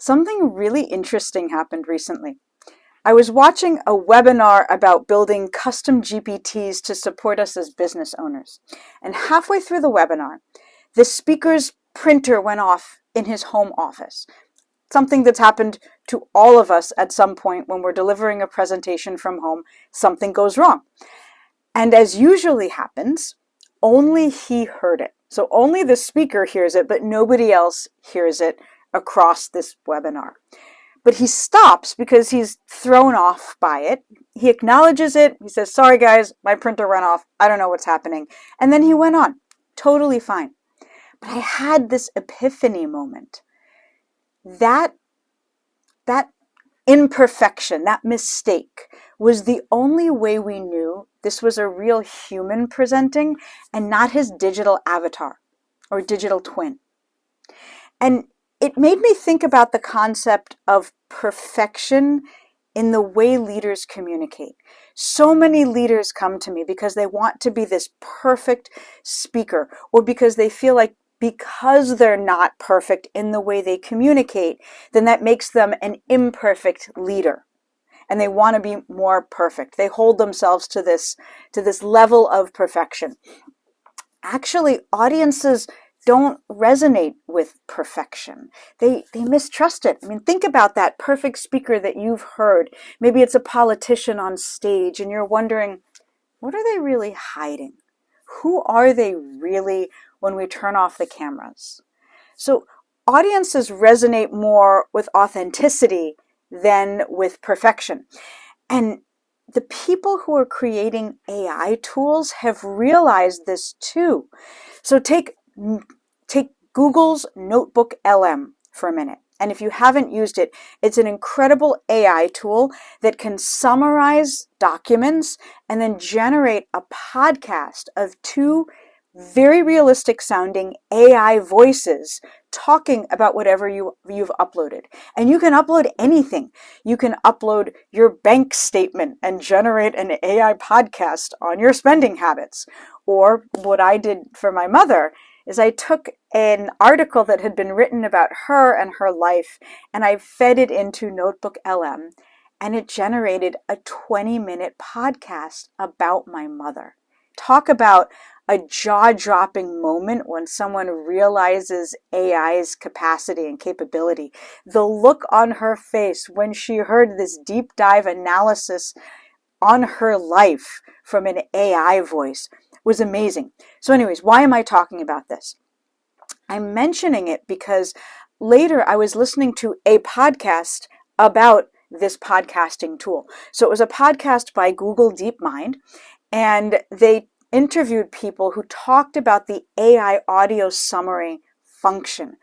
Something really interesting happened recently. I was watching a webinar about building custom GPTs to support us as business owners. And halfway through the webinar, the speaker's printer went off in his home office. Something that's happened to all of us at some point when we're delivering a presentation from home, something goes wrong. And as usually happens, only he heard it. So only the speaker hears it, but nobody else hears it across this webinar. But he stops because he's thrown off by it. He acknowledges it. He says, sorry guys, my printer went off. I don't know what's happening. And then he went on, totally fine. But I had this epiphany moment. That imperfection, that mistake, was the only way we knew this was a real human presenting and not his digital avatar or digital twin. And it made me think about the concept of perfection in the way leaders communicate. So many leaders come to me because they want to be this perfect speaker, or because they feel like because they're not perfect in the way they communicate, then that makes them an imperfect leader. And they want to be more perfect. They hold themselves to this level of perfection. Actually, audiences don't resonate with perfection. They mistrust it. I mean, think about that perfect speaker that you've heard. Maybe it's a politician on stage and you're wondering, what are they really hiding? Who are they really when we turn off the cameras? So audiences resonate more with authenticity than with perfection. And the people who are creating AI tools have realized this too. So take Google's Notebook LM for a minute. And if you haven't used it, it's an incredible AI tool that can summarize documents and then generate a podcast of two very realistic sounding AI voices talking about whatever you've uploaded. And you can upload anything. You can upload your bank statement and generate an AI podcast on your spending habits. Or what I did for my mother is I took an article that had been written about her and her life, and I fed it into Notebook LM, and it generated a 20-minute podcast about my mother. Talk about a jaw-dropping moment when someone realizes AI's capacity and capability. The look on her face when she heard this deep dive analysis on her life from an AI voice was amazing. So anyways, why am I talking about this? I'm mentioning it because later I was listening to a podcast about this podcasting tool. So it was a podcast by Google DeepMind, and they interviewed people who talked about the AI audio summary function.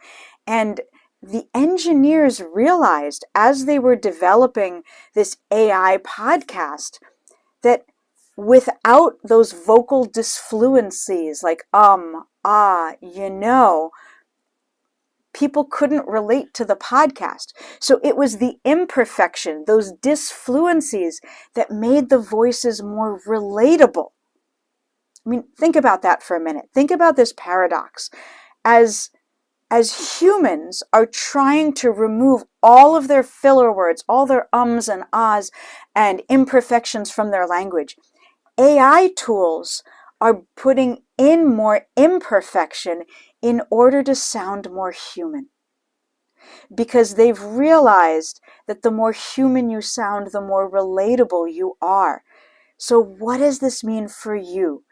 And the engineers realized as they were developing this AI podcast that without those vocal disfluencies like people couldn't relate to the podcast. So it was the imperfection, those disfluencies, that made the voices more relatable. I mean, think about that for a minute. Think about this paradox. As humans are trying to remove all of their filler words, all their ums and ahs and imperfections from their language, AI tools are putting in more imperfection in order to sound more human. Because they've realized that the more human you sound, the more relatable you are. So what does this mean for you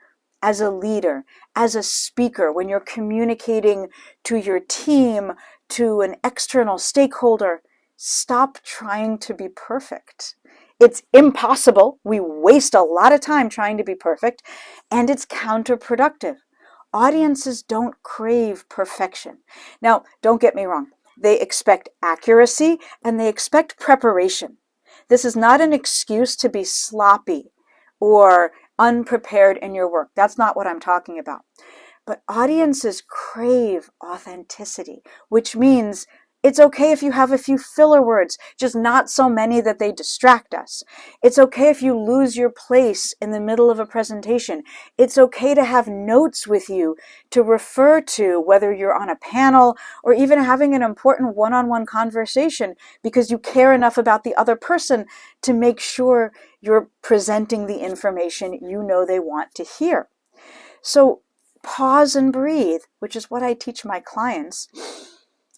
as a leader, as a speaker, when you're communicating to your team, to an external stakeholder? Stop trying to be perfect. It's impossible. We waste a lot of time trying to be perfect, and it's counterproductive. Audiences don't crave perfection. Now, don't get me wrong. They expect accuracy and they expect preparation. This is not an excuse to be sloppy or unprepared in your work. That's not what I'm talking about. But audiences crave authenticity, which means It's okay if you have a few filler words, just not so many that they distract us. It's okay if you lose your place in the middle of a presentation. It's okay to have notes with you to refer to, whether you're on a panel or even having an important one-on-one conversation, because you care enough about the other person to make sure you're presenting the information you know they want to hear. So pause and breathe, which is what I teach my clients,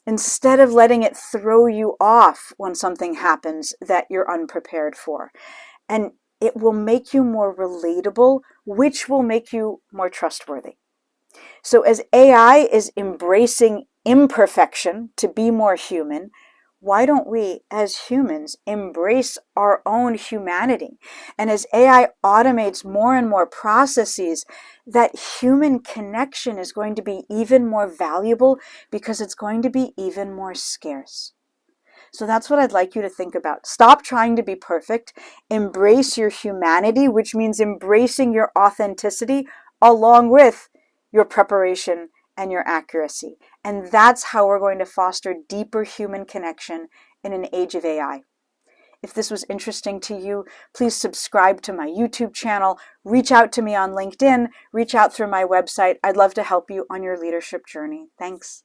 instead of letting it throw you off when something happens that you're unprepared for. And it will make you more relatable, which will make you more trustworthy. So as AI is embracing imperfection to be more human, why don't we, as humans, embrace our own humanity? And as AI automates more and more processes, that human connection is going to be even more valuable because it's going to be even more scarce. So that's what I'd like you to think about. Stop trying to be perfect. Embrace your humanity, which means embracing your authenticity along with your preparation and your accuracy. And that's how we're going to foster deeper human connection in an age of AI. If this was interesting to you, please subscribe to my YouTube channel, reach out to me on LinkedIn, reach out through my website. I'd love to help you on your leadership journey. Thanks.